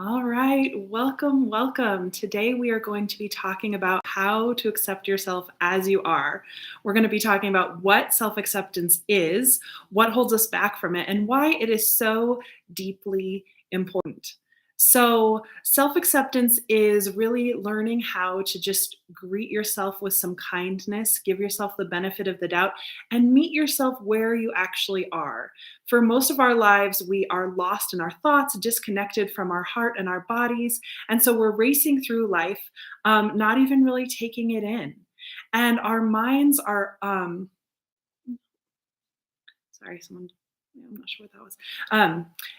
All right, welcome, welcome. Today we are going to be talking about how to accept yourself as you are. We're going to be talking about what self acceptance is, what holds us back from it, and why it is so deeply important. So, self acceptance is really learning how to just greet yourself with some kindness, give yourself the benefit of the doubt, and meet yourself where you actually are. For most of our lives, we are lost in our thoughts, disconnected from our heart and our bodies. And so we're racing through life, not even really taking it in. And our minds are, sorry, someone, I'm not sure what that was.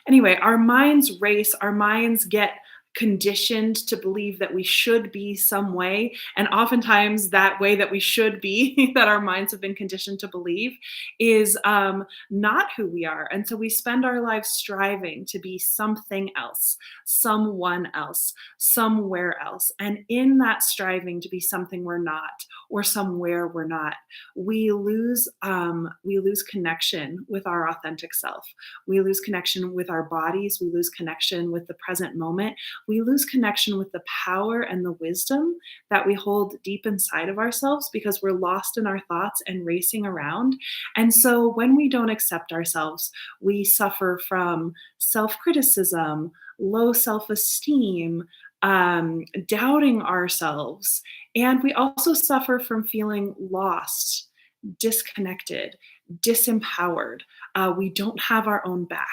Anyway, our minds race, our minds get conditioned to believe that we should be some way. And oftentimes, that way that we should be, that our minds have been conditioned to believe, is not who we are. And so we spend our lives striving to be something else, someone else, somewhere else. And in that striving to be something we're not, or somewhere we're not, we lose connection with our authentic self. We lose connection with our bodies. We lose connection with the present moment. We lose connection with the power and the wisdom that we hold deep inside of ourselves because we're lost in our thoughts and racing around. And so when we don't accept ourselves, we suffer from self-criticism, low self-esteem, doubting ourselves, and we also suffer from feeling lost, disconnected, disempowered. We don't have our own back.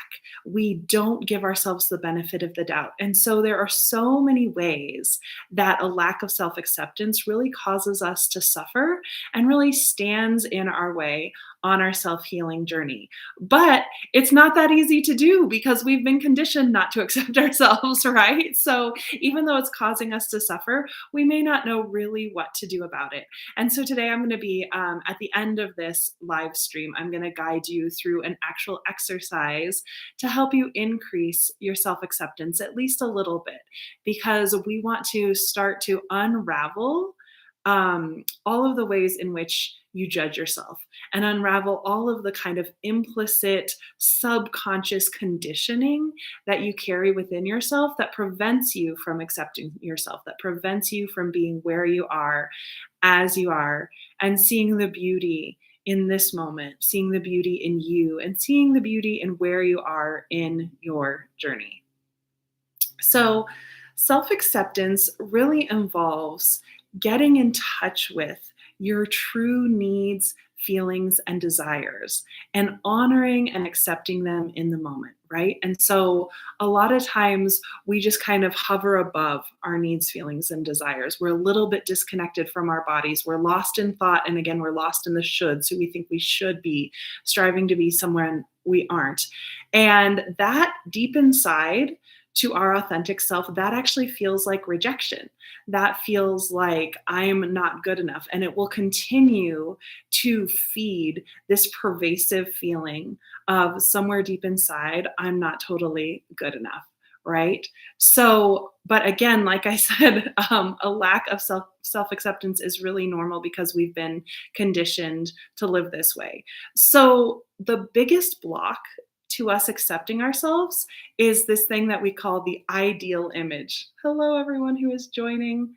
We don't give ourselves the benefit of the doubt. And so there are so many ways that a lack of self acceptance really causes us to suffer and really stands in our way on our self healing journey. But it's not that easy to do because we've been conditioned not to accept ourselves, right? So even though it's causing us to suffer, we may not know really what to do about it. And so today I'm going to be, at the end of this live stream, I'm going to guide you through an actual exercise to help you increase your self acceptance at least a little bit, because we want to start to unravel all of the ways in which you judge yourself and unravel all of the kind of implicit subconscious conditioning that you carry within yourself that prevents you from accepting yourself, that prevents you from being where you are as you are and seeing the beauty in this moment, seeing the beauty in you, and seeing the beauty in where you are in your journey. So, self acceptance really involves getting in touch with your true needs, feelings, and desires, and honoring and accepting them in the moment, right? And so, a lot of times we just kind of hover above our needs, feelings, and desires. We're a little bit disconnected from our bodies. We're lost in thought. And again, we're lost in the shoulds, who we think we should be, striving to be somewhere we aren't. And that deep inside, to our authentic self, that actually feels like rejection. That feels like I'm not good enough. And it will continue to feed this pervasive feeling of somewhere deep inside, I'm not totally good enough. Right. So, but again, like I said, a lack of self acceptance is really normal because we've been conditioned to live this way. So, the biggest block to us accepting ourselves is this thing that we call the ideal image. Hello, everyone who is joining.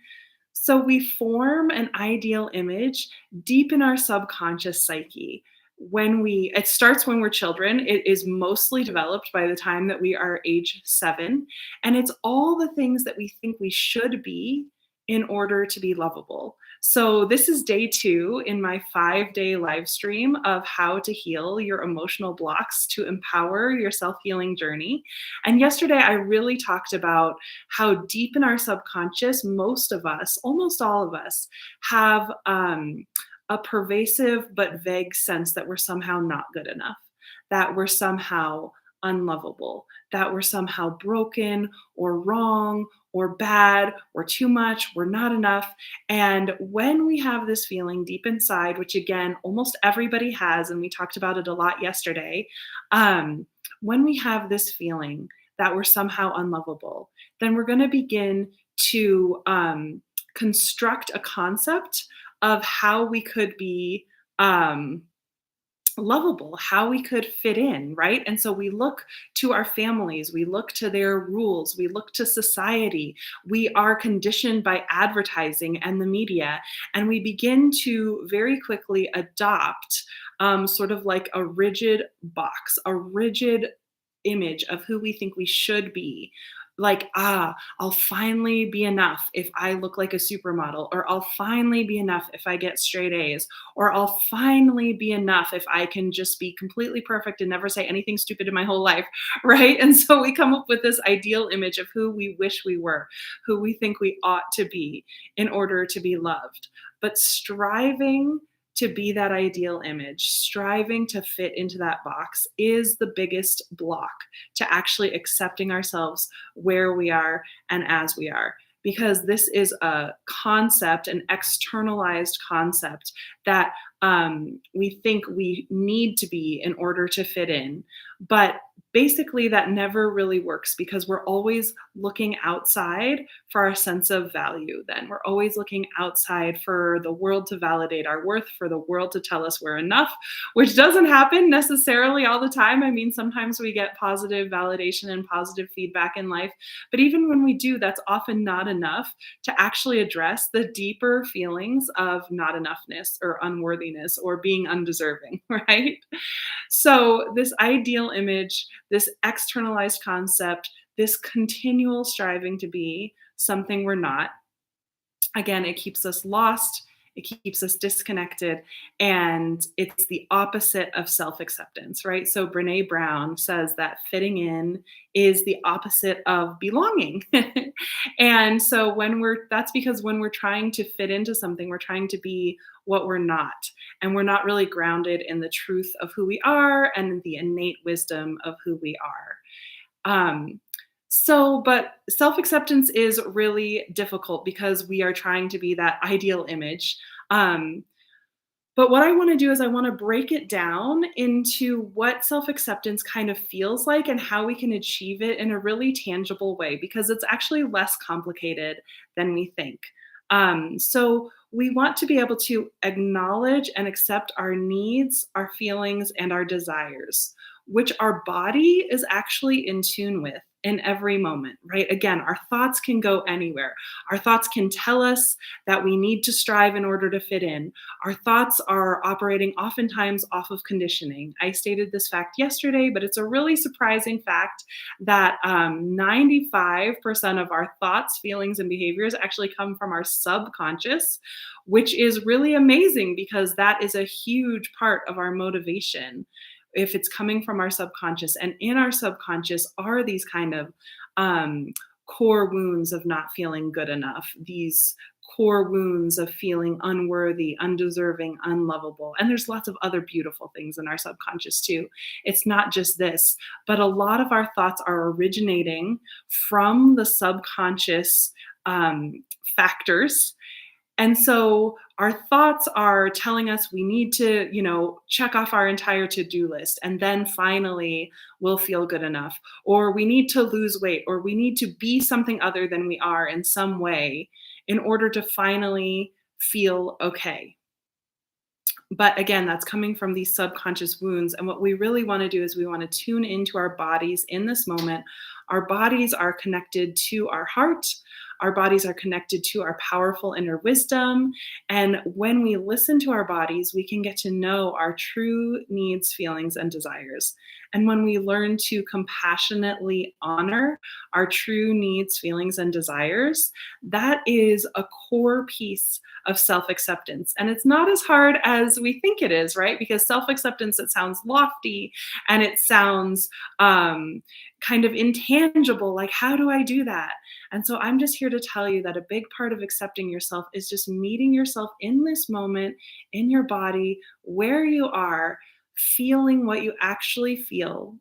So we form an ideal image deep in our subconscious psyche. It starts when we're children. It is mostly developed by the time that we are age 7. And it's all the things that we think we should be in order to be lovable. So this is day 2 in my 5-day live stream of how to heal your emotional blocks to empower your self-healing journey. And yesterday I really talked about how deep in our subconscious, most of us, almost all of us, have a pervasive but vague sense that we're somehow not good enough, that we're somehow unlovable, that we're somehow broken or wrong or bad or too much, we're not enough. And when we have this feeling deep inside, which again, almost everybody has, and we talked about it a lot yesterday, when we have this feeling that we're somehow unlovable, then we're going to begin to construct a concept of how we could be lovable, how we could fit in, right? And so we look to our families, we look to their rules, we look to society. We are conditioned by advertising and the media, and we begin to very quickly adopt sort of like a rigid box, a rigid image of who we think we should be. Like, I'll finally be enough if I look like a supermodel, or I'll finally be enough if I get straight A's, or I'll finally be enough if I can just be completely perfect and never say anything stupid in my whole life, right? And so we come up with this ideal image of who we wish we were, who we think we ought to be in order to be loved. But striving to be that ideal image, striving to fit into that box is the biggest block to actually accepting ourselves where we are and as we are. Because this is a concept, an externalized concept that we think we need to be in order to fit in. But basically, that never really works because we're always looking outside for our sense of value. Then we're always looking outside for the world to validate our worth, for the world to tell us we're enough, which doesn't happen necessarily all the time. I mean, sometimes we get positive validation and positive feedback in life, but even when we do, that's often not enough to actually address the deeper feelings of not enoughness or unworthiness or being undeserving, right? So, this ideal image, this externalized concept, this continual striving to be something we're not, again, it keeps us lost, it keeps us disconnected, and it's the opposite of self acceptance, right? So, Brene Brown says that fitting in is the opposite of belonging. And so, that's because when we're trying to fit into something, we're trying to be what we're not. And we're not really grounded in the truth of who we are and the innate wisdom of who we are. But self acceptance is really difficult because we are trying to be that ideal image. Um, but what I want to do is I want to break it down into what self acceptance kind of feels like and how we can achieve it in a really tangible way because it's actually less complicated than we think. So, we want to be able to acknowledge and accept our needs, our feelings, and our desires, which our body is actually in tune with in every moment, right? Again, our thoughts can go anywhere. Our thoughts can tell us that we need to strive in order to fit in. Our thoughts are operating oftentimes off of conditioning. I stated this fact yesterday, but it's a really surprising fact that 95% of our thoughts, feelings, and behaviors actually come from our subconscious, which is really amazing because that is a huge part of our motivation if it's coming from our subconscious. And in our subconscious are these kind of um, core wounds of not feeling good enough, these core wounds of feeling unworthy, undeserving, unlovable. And there's lots of other beautiful things in our subconscious too. It's not just this, but a lot of our thoughts are originating from the subconscious factors. And so our thoughts are telling us we need to, check off our entire to-do list and then finally we'll feel good enough. Or we need to lose weight, or we need to be something other than we are in some way in order to finally feel okay. But again, that's coming from these subconscious wounds. And what we really want to do is we want to tune into our bodies in this moment. Our bodies are connected to our heart. Our bodies are connected to our powerful inner wisdom. And when we listen to our bodies, we can get to know our true needs, feelings, and desires. And when we learn to compassionately honor our true needs, feelings, and desires, that is a core piece of self acceptance. And it's not as hard as we think it is, right? Because self acceptance, it sounds lofty and it sounds kind of intangible. Like, how do I do that? And so I'm just here to tell you that a big part of accepting yourself is just meeting yourself in this moment, in your body, where you are, feeling what you actually feel,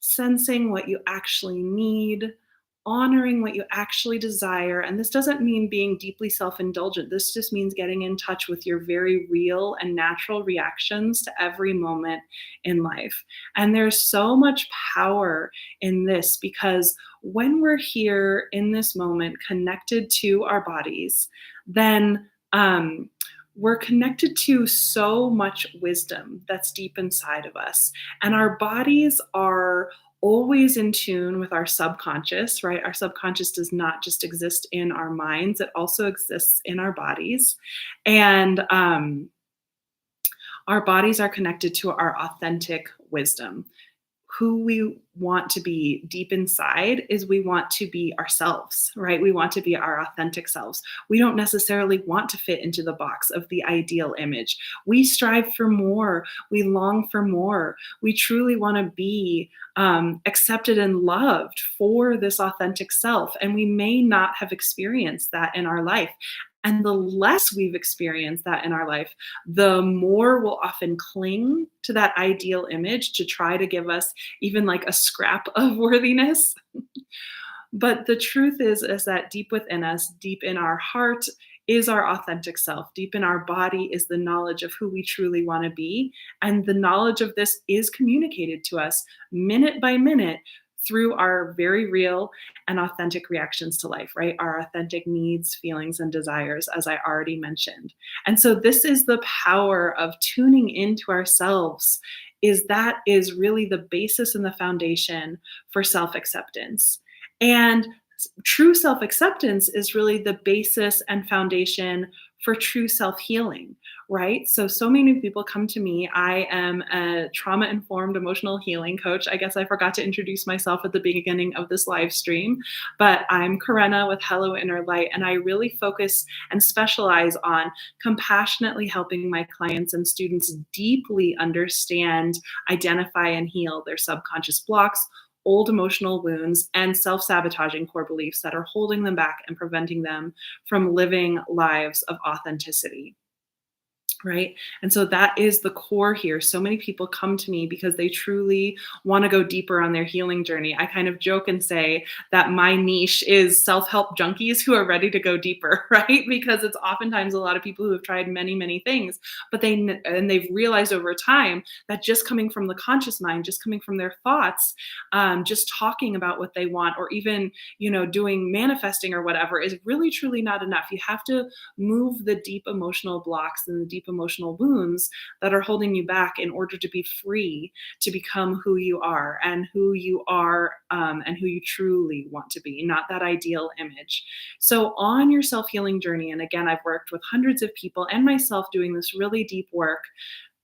sensing what you actually need, honoring what you actually desire. And this doesn't mean being deeply self indulgent. This just means getting in touch with your very real and natural reactions to every moment in life. And there's so much power in this because when we're here in this moment connected to our bodies, then We're connected to so much wisdom that's deep inside of us. And our bodies are always in tune with our subconscious, right? Our subconscious does not just exist in our minds, it also exists in our bodies. And our bodies are connected to our authentic wisdom. Who we want to be deep inside is we want to be ourselves, right? We want to be our authentic selves. We don't necessarily want to fit into the box of the ideal image. We strive for more. We long for more. We truly want to be accepted and loved for this authentic self. And we may not have experienced that in our life. And the less we've experienced that in our life, the more we'll often cling to that ideal image to try to give us even like a scrap of worthiness. But the truth is that deep within us, deep in our heart, is our authentic self. Deep in our body is the knowledge of who we truly want to be. And the knowledge of this is communicated to us minute by minute through our very real and authentic reactions to life, right? Our authentic needs, feelings, and desires, as I already mentioned. And so this is the power of tuning into ourselves, is that is really the basis and the foundation for self-acceptance. And true self acceptance is really the basis and foundation for true self healing, right? So many people come to me. I am a trauma informed emotional healing coach. I guess I forgot to introduce myself at the beginning of this live stream, but I'm Karenna with Hello Inner Light, and I really focus and specialize on compassionately helping my clients and students deeply understand, identify, and heal their subconscious blocks, old emotional wounds, and self sabotaging core beliefs that are holding them back and preventing them from living lives of authenticity. Right. And so that is the core here. So many people come to me because they truly want to go deeper on their healing journey. I kind of joke and say that my niche is self help junkies who are ready to go deeper, right? Because it's oftentimes a lot of people who have tried many, many things, but they've realized over time that just coming from the conscious mind, just coming from their thoughts, just talking about what they want, or even, doing manifesting or whatever is really, truly not enough. You have to move the deep emotional blocks and the deep emotional wounds that are holding you back in order to be free to become who you are and who you truly want to be, not that ideal image. So on your self-healing journey, and again, I've worked with hundreds of people and myself doing this really deep work,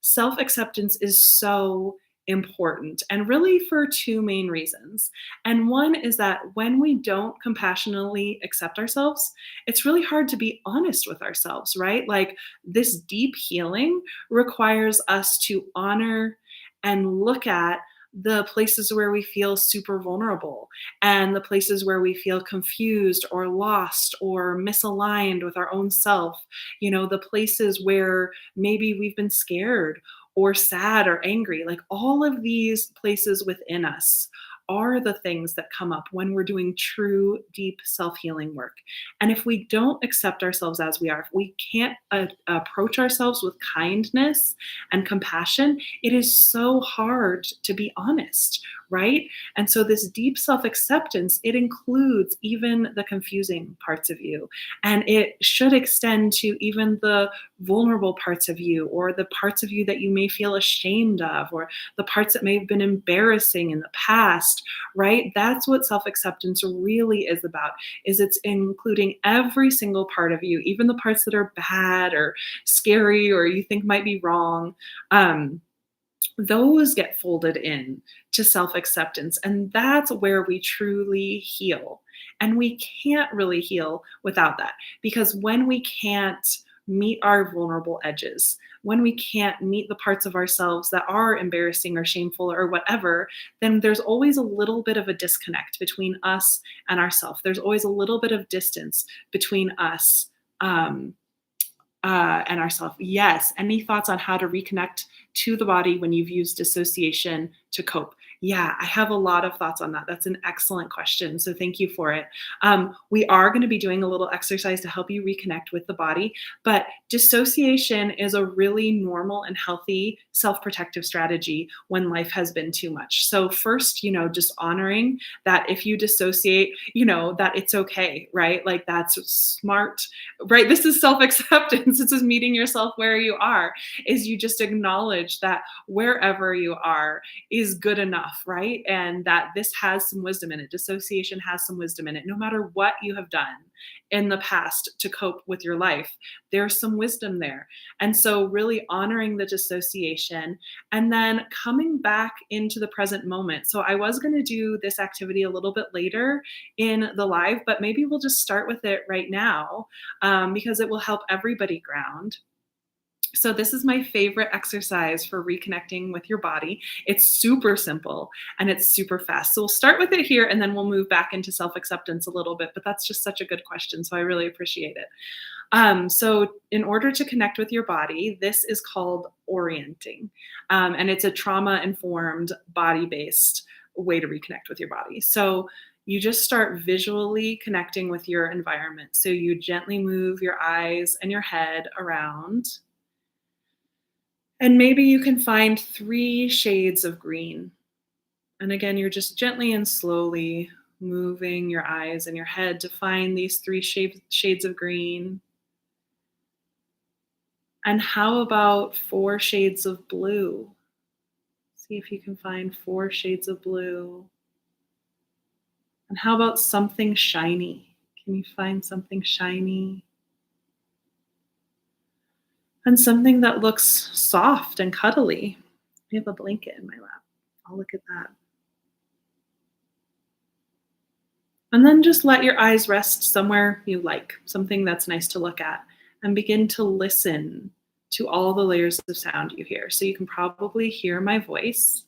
self-acceptance is so important, and really for two main reasons. And one is that when we don't compassionately accept ourselves, it's really hard to be honest with ourselves, right? Like, this deep healing requires us to honor and look at the places where we feel super vulnerable, and the places where we feel confused or lost or misaligned with our own self, the places where maybe we've been scared or sad or angry. Like, all of these places within us are the things that come up when we're doing true, deep self healing work. And if we don't accept ourselves as we are, if we can't approach ourselves with kindness and compassion, it is so hard to be honest, right? And so, this deep self acceptance, it includes even the confusing parts of you. And it should extend to even the vulnerable parts of you, or the parts of you that you may feel ashamed of, or the parts that may have been embarrassing in the past, right? That's what self-acceptance really is about, is it's including every single part of you, even the parts that are bad or scary or you think might be wrong. Those get folded in to self acceptance. And that's where we truly heal. And we can't really heal without that, because when we can't meet our vulnerable edges, when we can't meet the parts of ourselves that are embarrassing or shameful or whatever, then there's always a little bit of a disconnect between us and ourself. There's always a little bit of distance between us. And ourselves. Yes. Any thoughts on how to reconnect to the body when you've used dissociation to cope? Yeah, I have a lot of thoughts on that. That's an excellent question. So thank you for it. We are going to be doing a little exercise to help you reconnect with the body, but dissociation is a really normal and healthy self protective strategy when life has been too much. So, first, just honoring that if you dissociate, that it's okay, right? Like that's smart, right? This is self acceptance. This is meeting yourself where you are, is you just acknowledge that wherever you are, is good enough, right? And that this has some wisdom in it. Dissociation has some wisdom in it. No matter what you have done in the past to cope with your life, there's some wisdom there. And so, really honoring the dissociation and then coming back into the present moment. So, I was going to do this activity a little bit later in the live, but maybe we'll just start with it right now because it will help everybody ground. So, this is my favorite exercise for reconnecting with your body. It's super simple and it's super fast. So, we'll start with it here and then we'll move back into self acceptance a little bit. But that's just such a good question. So, I really appreciate it. So, in order to connect with your body, this is called orienting. And it's a trauma informed, body based way to reconnect with your body. So, you just start visually connecting with your environment. So, you gently move your eyes and your head around. And maybe you can find 3 shades of green. And again, you're just gently and slowly moving your eyes and your head to find these 3 shades of green. And how about 4 shades of blue? See if you can find 4 shades of blue. And how about something shiny? Can you find something shiny? And something that looks soft and cuddly. I have a blanket in my lap. I'll look at that. And then just let your eyes rest somewhere you like, something that's nice to look at, and begin to listen to all the layers of sound you hear. So you can probably hear my voice,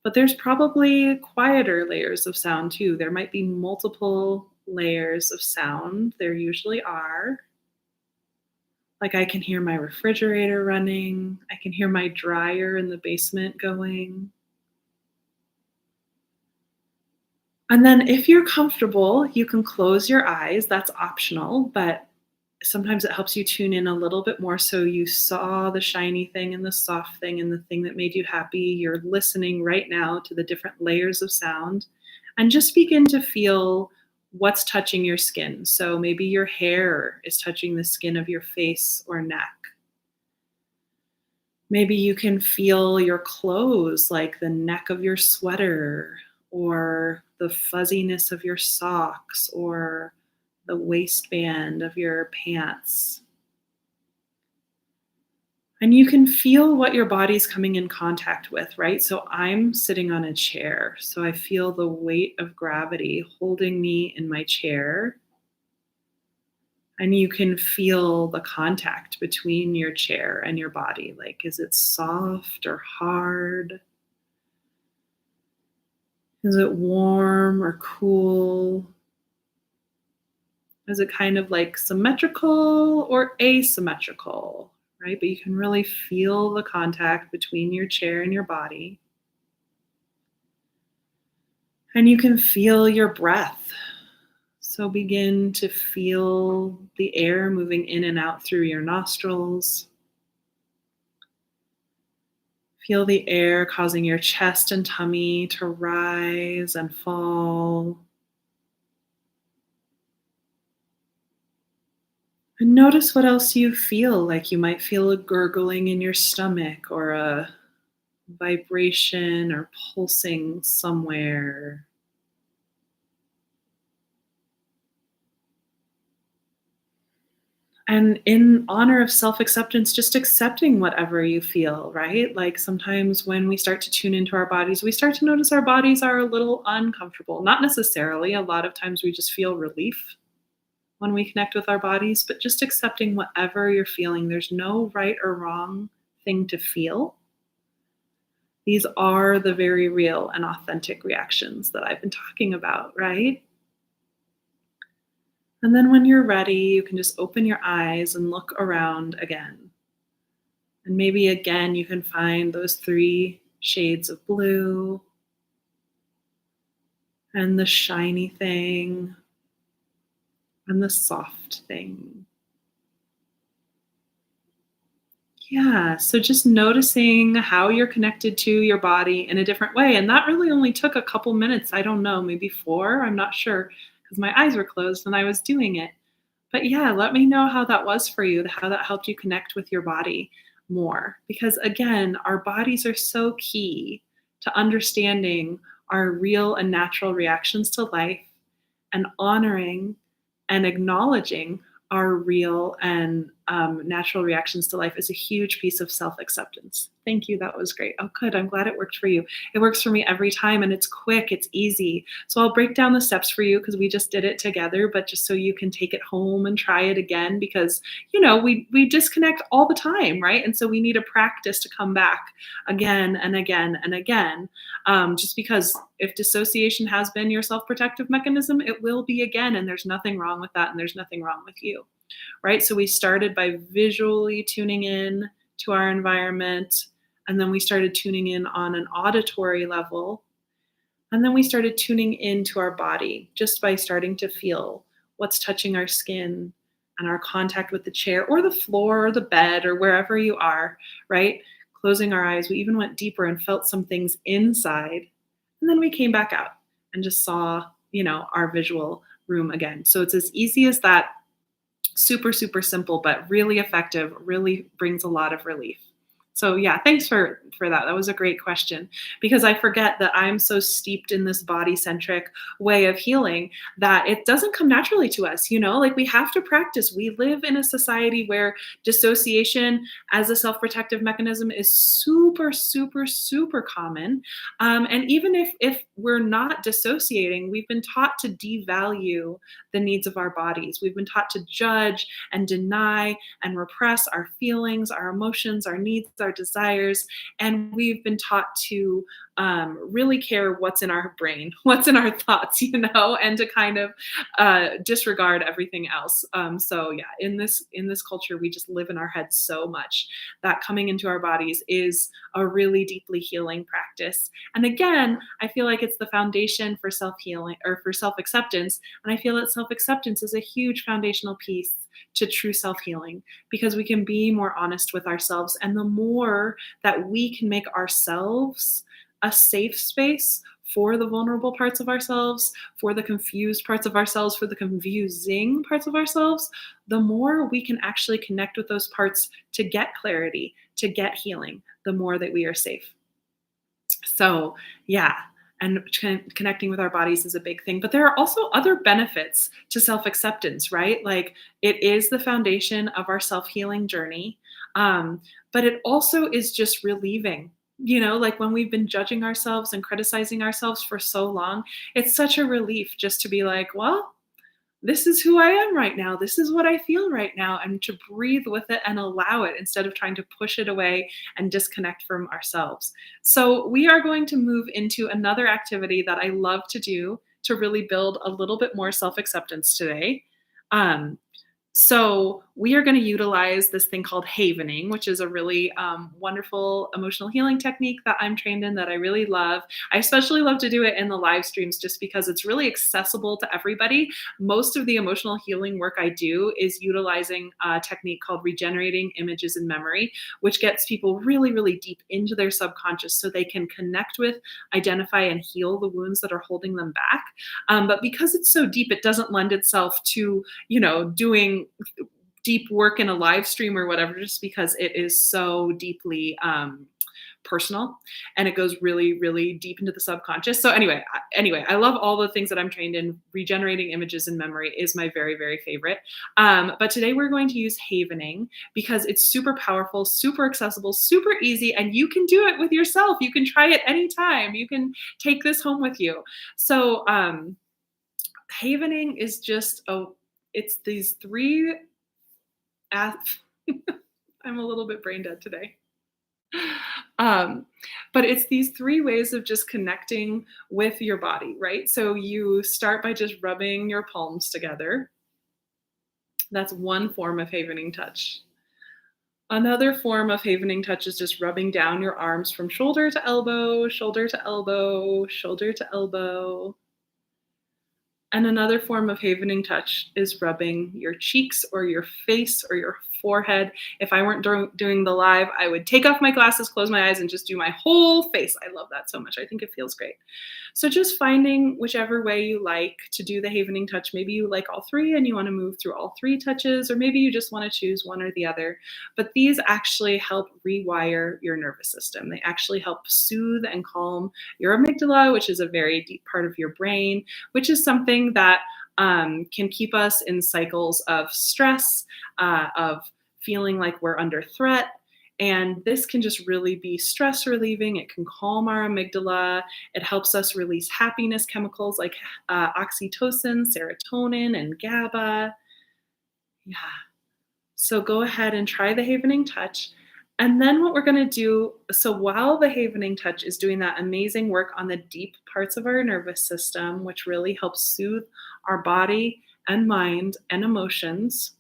but there's probably quieter layers of sound too. There might be multiple layers of sound. There usually are. Like I can hear my refrigerator running, I can hear my dryer in the basement going. And then if you're comfortable, you can close your eyes. That's optional, but sometimes it helps you tune in a little bit more so you saw the shiny thing and the soft thing and the thing that made you happy. You're listening right now to the different layers of sound and just begin to feel what's touching your skin. So maybe your hair is touching the skin of your face or neck. Maybe you can feel your clothes, like the neck of your sweater, or the fuzziness of your socks, or the waistband of your pants. And you can feel what your body's coming in contact with, right? So I'm sitting on a chair. So I feel the weight of gravity holding me in my chair. And you can feel the contact between your chair and your body. Like, is it soft or hard? Is it warm or cool? Is it kind of like symmetrical or asymmetrical, right? But you can really feel the contact between your chair and your body. And you can feel your breath. So begin to feel the air moving in and out through your nostrils. Feel the air causing your chest and tummy to rise and fall. And notice what else you feel. Like you might feel a gurgling in your stomach or a vibration or pulsing somewhere. And in honor of self acceptance, just accepting whatever you feel, right? Like sometimes when we start to tune into our bodies, we start to notice our bodies are a little uncomfortable. Not necessarily. A lot of times we just feel relief when we connect with our bodies, but just accepting whatever you're feeling. There's no right or wrong thing to feel. These are the very real and authentic reactions that I've been talking about, right? And then when you're ready, you can just open your eyes and look around again. And maybe again, you can find those 3 shades of blue, and the shiny thing, and the soft thing. Yeah, so just noticing how you're connected to your body in a different way. And that really only took a couple minutes. I don't know, maybe 4. I'm not sure because my eyes were closed when I was doing it. But yeah, let me know how that was for you, how that helped you connect with your body more. Because again, our bodies are so key to understanding our real and natural reactions to life and honoring and acknowledging our real and natural reactions to life is a huge piece of self acceptance. Thank you. That was great. Oh, good. I'm glad it worked for you. It works for me every time and it's quick, it's easy. So I'll break down the steps for you because we just did it together, but just so you can take it home and try it again because, we disconnect all the time, right? And so we need a practice to come back again and again and again. Just because if dissociation has been your self protective mechanism, it will be again. And there's nothing wrong with that. And there's nothing wrong with you, right? So we started by visually tuning in to our environment. And then we started tuning in on an auditory level. And then we started tuning into our body just by starting to feel what's touching our skin and our contact with the chair or the floor or the bed or wherever you are, right? Closing our eyes, we even went deeper and felt some things inside. And then we came back out and just saw, our visual room again. So it's as easy as that, super, super simple, but really effective, really brings a lot of relief. So yeah, thanks for that. That was a great question because I forget that I'm so steeped in this body-centric way of healing that it doesn't come naturally to us, like we have to practice. We live in a society where dissociation as a self-protective mechanism is super, super, super common. And even if we're not dissociating, we've been taught to devalue the needs of our bodies. We've been taught to judge and deny and repress our feelings, our emotions, our needs, our desires. And we've been taught to really care what's in our brain, what's in our thoughts, and to kind of disregard everything else. So yeah, in this culture, we just live in our heads so much that coming into our bodies is a really deeply healing practice. And again, I feel like it's the foundation for self-healing or for self-acceptance. And I feel that self-acceptance is a huge foundational piece to true self-healing because we can be more honest with ourselves. And the more that we can make ourselves a safe space for the vulnerable parts of ourselves, for the confused parts of ourselves, for the confusing parts of ourselves, the more we can actually connect with those parts to get clarity, to get healing, the more that we are safe. So, yeah, and connecting with our bodies is a big thing. But there are also other benefits to self acceptance, right? Like it is the foundation of our self healing journey. But it also is just relieving. Like when we've been judging ourselves and criticizing ourselves for so long, it's such a relief just to be like, well, this is who I am right now. This is what I feel right now. And to breathe with it and allow it instead of trying to push it away and disconnect from ourselves. So, we are going to move into another activity that I love to do to really build a little bit more self acceptance today. Um, so we are going to utilize this thing called havening, which is a really wonderful emotional healing technique that I'm trained in that I really love. I especially love to do it in the live streams just because it's really accessible to everybody. Most of the emotional healing work I do is utilizing a technique called regenerating images in memory, which gets people really, really deep into their subconscious so they can connect with, identify, and heal the wounds that are holding them back. But because it's so deep, it doesn't lend itself to, doing deep work in a live stream or whatever, just because it is so deeply personal and it goes really, really deep into the subconscious. So anyway, I love all the things that I'm trained in. Regenerating images in memory is my very, very favorite. But today we're going to use havening because it's super powerful, super accessible, super easy, and you can do it with yourself. You can try it anytime. You can take this home with you. So havening is just it's these three I'm a little bit brain dead today. Um, but it's these three ways of just connecting with your body, right? So you start by just rubbing your palms together. That's one form of havening touch. Another form of havening touch is just rubbing down your arms from shoulder to elbow, shoulder to elbow, shoulder to elbow. And another form of havening touch is rubbing your cheeks or your face or your forehead. If I weren't doing the live, I would take off my glasses, close my eyes, and just do my whole face. I love that so much. I think it feels great. So just finding whichever way you like to do the havening touch. Maybe you like all three and you want to move through all three touches, or maybe you just want to choose one or the other. But these actually help rewire your nervous system. They actually help soothe and calm your amygdala, which is a very deep part of your brain, which is something that can keep us in cycles of stress, of feeling like we're under threat. And this can just really be stress relieving. It can calm our amygdala. It helps us release happiness chemicals like oxytocin, serotonin, and GABA. Yeah. So go ahead and try the havening touch. And then what we're going to do, so while the havening touch is doing that amazing work on the deep parts of our nervous system, which really helps soothe our body and mind and emotions,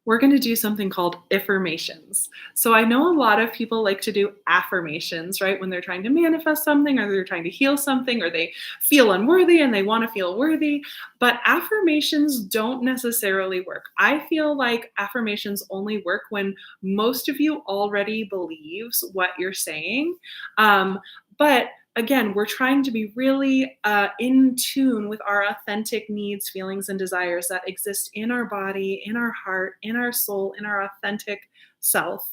we're going to do something called iffirmations. So I know a lot of people like to do affirmations, right? When they're trying to manifest something or they're trying to heal something or they feel unworthy and they want to feel worthy. But affirmations don't necessarily work. I feel like affirmations only work when most of you already believes what you're saying. But again, we're trying to be really in tune with our authentic needs, feelings, and desires that exist in our body, in our heart, in our soul, in our authentic self.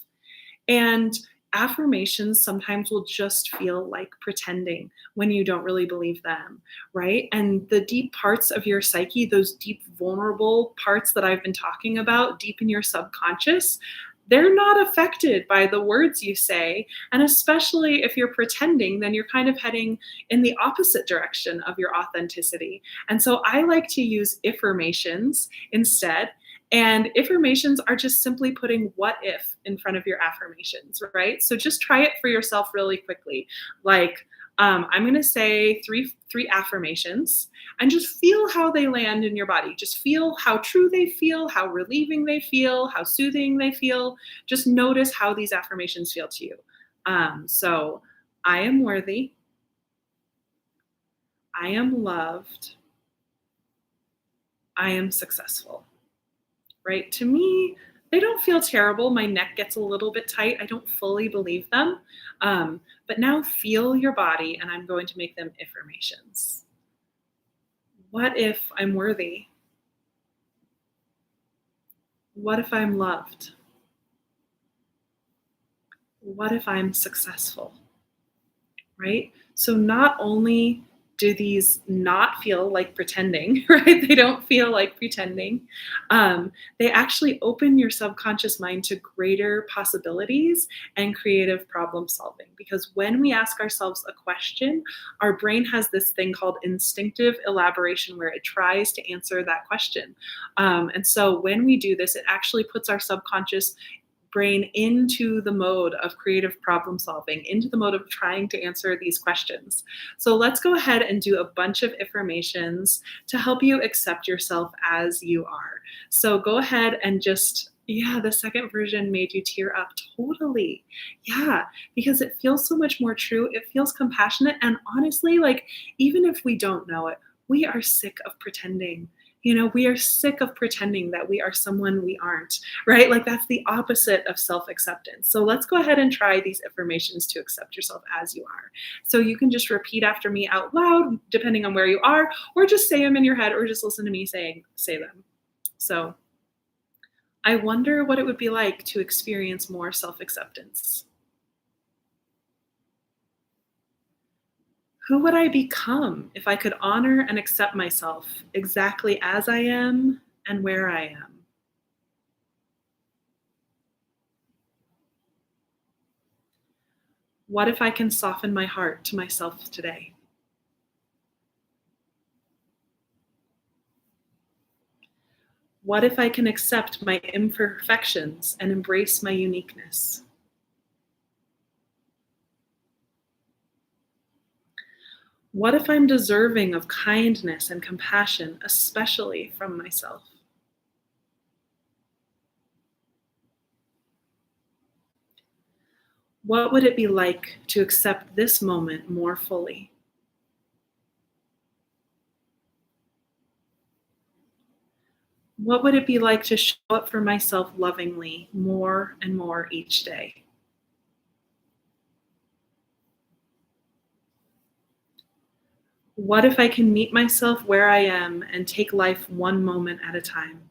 And affirmations sometimes will just feel like pretending when you don't really believe them, right? And the deep parts of your psyche, those deep, vulnerable parts that I've been talking about, deep in your subconscious, they're not affected by the words you say. And especially if you're pretending, then you're kind of heading in the opposite direction of your authenticity. And so I like to use affirmations instead. And affirmations are just simply putting what if in front of your affirmations, right? So just try it for yourself really quickly. Like, I'm going to say three affirmations and just feel how they land in your body. Just feel how true they feel, how relieving they feel, how soothing they feel. Just notice how these affirmations feel to you. So I am worthy. I am loved. I am successful. Right? To me, they don't feel terrible. My neck gets a little bit tight. I don't fully believe them. But now feel your body, and I'm going to make them affirmations. What if I'm worthy? What if I'm loved? What if I'm successful? Right? So not only do these not feel like pretending, right? They don't feel like pretending. They actually open your subconscious mind to greater possibilities and creative problem solving. Because when we ask ourselves a question, our brain has this thing called instinctive elaboration where it tries to answer that question. And so when we do this, it actually puts our subconscious brain into the mode of creative problem solving, into the mode of trying to answer these questions. So let's go ahead and do a bunch of affirmations to help you accept yourself as you are. So go ahead and just, yeah, the second version made you tear up. Totally. Yeah, because it feels so much more true. It feels compassionate. And honestly, like, even if we don't know it, we are sick of pretending. We are sick of pretending that we are someone we aren't, right? Like that's the opposite of self-acceptance. So let's go ahead and try these affirmations to accept yourself as you are. So you can just repeat after me out loud, depending on where you are, or just say them in your head, or just listen to me say them. So I wonder what it would be like to experience more self-acceptance. Who would I become if I could honor and accept myself exactly as I am and where I am? What if I can soften my heart to myself today? What if I can accept my imperfections and embrace my uniqueness? What if I'm deserving of kindness and compassion, especially from myself? What would it be like to accept this moment more fully? What would it be like to show up for myself lovingly more and more each day? What if I can meet myself where I am and take life one moment at a time?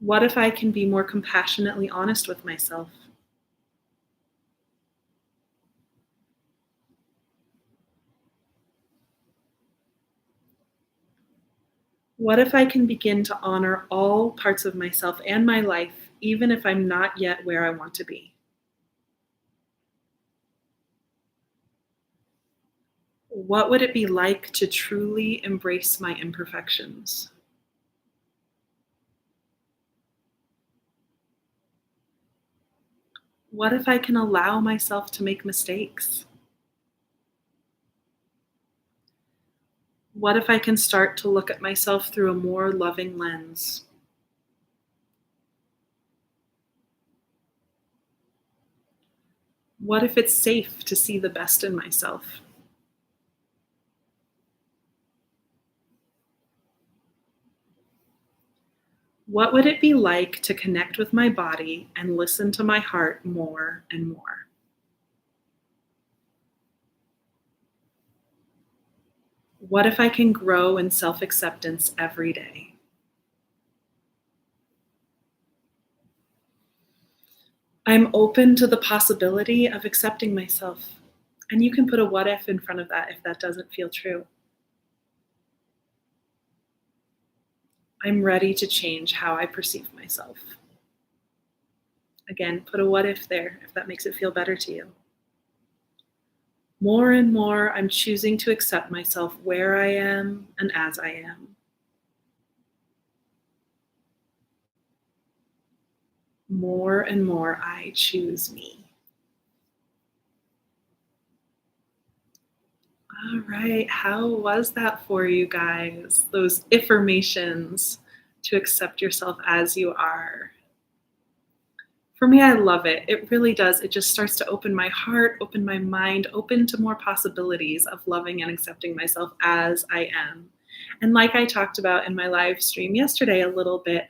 What if I can be more compassionately honest with myself? What if I can begin to honor all parts of myself and my life, even if I'm not yet where I want to be? What would it be like to truly embrace my imperfections? What if I can allow myself to make mistakes? What if I can start to look at myself through a more loving lens? What if it's safe to see the best in myself? What would it be like to connect with my body and listen to my heart more and more? What if I can grow in self acceptance every day? I'm open to the possibility of accepting myself. And you can put a what if in front of that if that doesn't feel true. I'm ready to change how I perceive myself. Again, put a what if there if that makes it feel better to you. More and more, I'm choosing to accept myself where I am and as I am. More and more, I choose me. All right. How was that for you guys? Those affirmations to accept yourself as you are. For me, I love it. It really does. It just starts to open my heart, open my mind, open to more possibilities of loving and accepting myself as I am. And like I talked about in my live stream yesterday a little bit,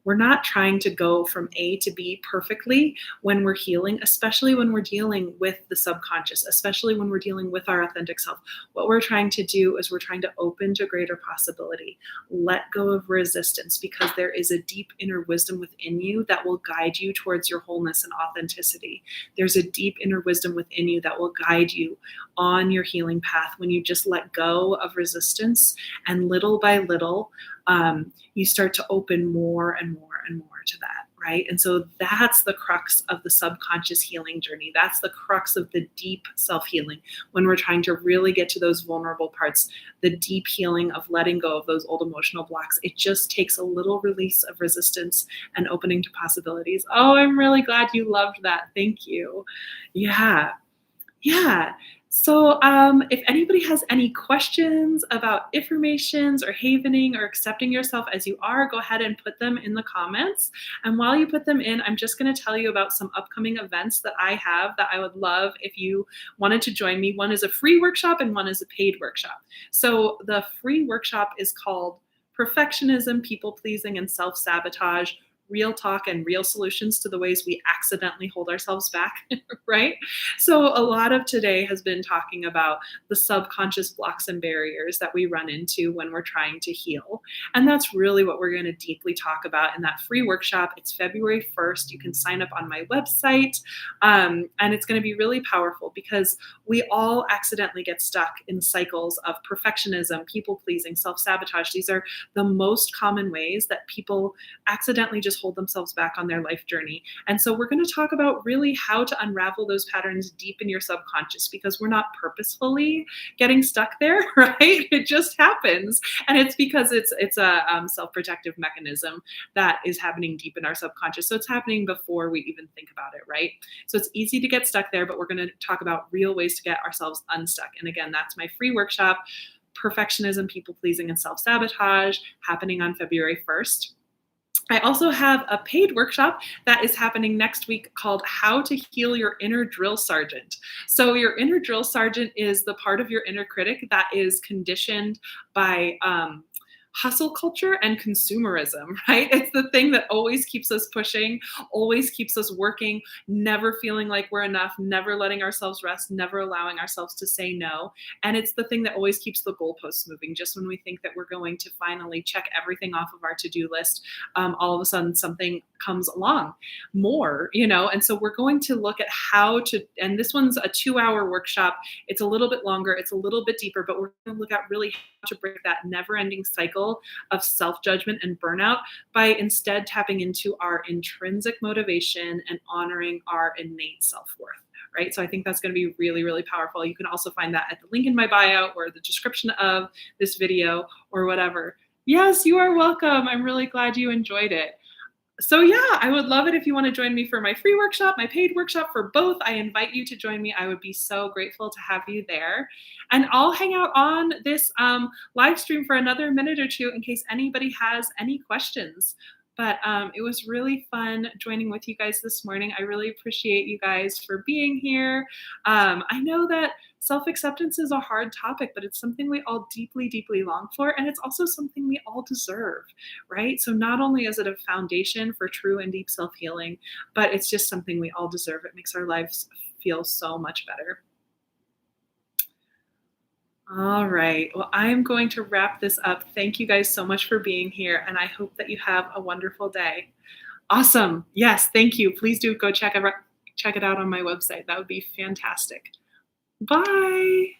we're not trying to go from A to B perfectly when we're healing, especially when we're dealing with the subconscious, especially when we're dealing with our authentic self. What we're trying to do is we're trying to open to greater possibility, let go of resistance, because there is a deep inner wisdom within you that will guide you towards your wholeness and authenticity. There's a deep inner wisdom within you that will guide you on your healing path when you just let go of resistance, and little by little, you start to open more and more and more to that, right? And so that's the crux of the subconscious healing journey. That's the crux of the deep self healing when we're trying to really get to those vulnerable parts, the deep healing of letting go of those old emotional blocks. It just takes a little release of resistance and opening to possibilities. Oh, I'm really glad you loved that. Thank you. Yeah. Yeah. So, if anybody has any questions about affirmations or havening or accepting yourself as you are, go ahead and put them in the comments. And while you put them in, I'm just going to tell you about some upcoming events that I have that I would love if you wanted to join me. One is a free workshop and one is a paid workshop. So, the free workshop is called Perfectionism, People Pleasing, and Self-Sabotage. Real talk and real solutions to the ways we accidentally hold ourselves back, right? So, a lot of today has been talking about the subconscious blocks and barriers that we run into when we're trying to heal. And that's really what we're going to deeply talk about in that free workshop. It's February 1st. You can sign up on my website. And it's going to be really powerful because we all accidentally get stuck in cycles of perfectionism, people pleasing, self sabotage. These are the most common ways that people accidentally just hold themselves back on their life journey. And so we're going to talk about really how to unravel those patterns deep in your subconscious, because we're not purposefully getting stuck there, right? It just happens. And it's because it's a self-protective mechanism that is happening deep in our subconscious. So it's happening before we even think about it, right? So it's easy to get stuck there, but we're going to talk about real ways to get ourselves unstuck. And again, that's my free workshop, Perfectionism, People Pleasing, and Self Sabotage, happening on February 1st. I also have a paid workshop that is happening next week called How to Heal Your Inner Drill Sergeant. So, your inner drill sergeant is the part of your inner critic that is conditioned by hustle culture and consumerism, right? It's the thing that always keeps us pushing, always keeps us working, never feeling like we're enough, never letting ourselves rest, never allowing ourselves to say no. And it's the thing that always keeps the goalposts moving. Just when we think that we're going to finally check everything off of our to-do list, all of a sudden something comes along more, and so we're going to look at how to, and this one's a 2-hour workshop. It's a little bit longer, it's a little bit deeper, but we're going to look at really how to break that never-ending cycle of self-judgment and burnout by instead tapping into our intrinsic motivation and honoring our innate self-worth. Right. So I think that's going to be really, really powerful. You can also find that at the link in my bio or the description of this video or whatever. Yes, you are welcome. I'm really glad you enjoyed it. So yeah, I would love it if you want to join me for my free workshop, my paid workshop, for both. I invite you to join me. I would be so grateful to have you there. And I'll hang out on this live stream for another minute or two in case anybody has any questions. But it was really fun joining with you guys this morning. I really appreciate you guys for being here. I know that self-acceptance is a hard topic, but it's something we all deeply, deeply long for. And it's also something we all deserve, right? So not only is it a foundation for true and deep self-healing, but it's just something we all deserve. It makes our lives feel so much better. All right. Well, I'm going to wrap this up. Thank you guys so much for being here, and I hope that you have a wonderful day. Awesome. Yes, thank you. Please do go check it out on my website. That would be fantastic. Bye.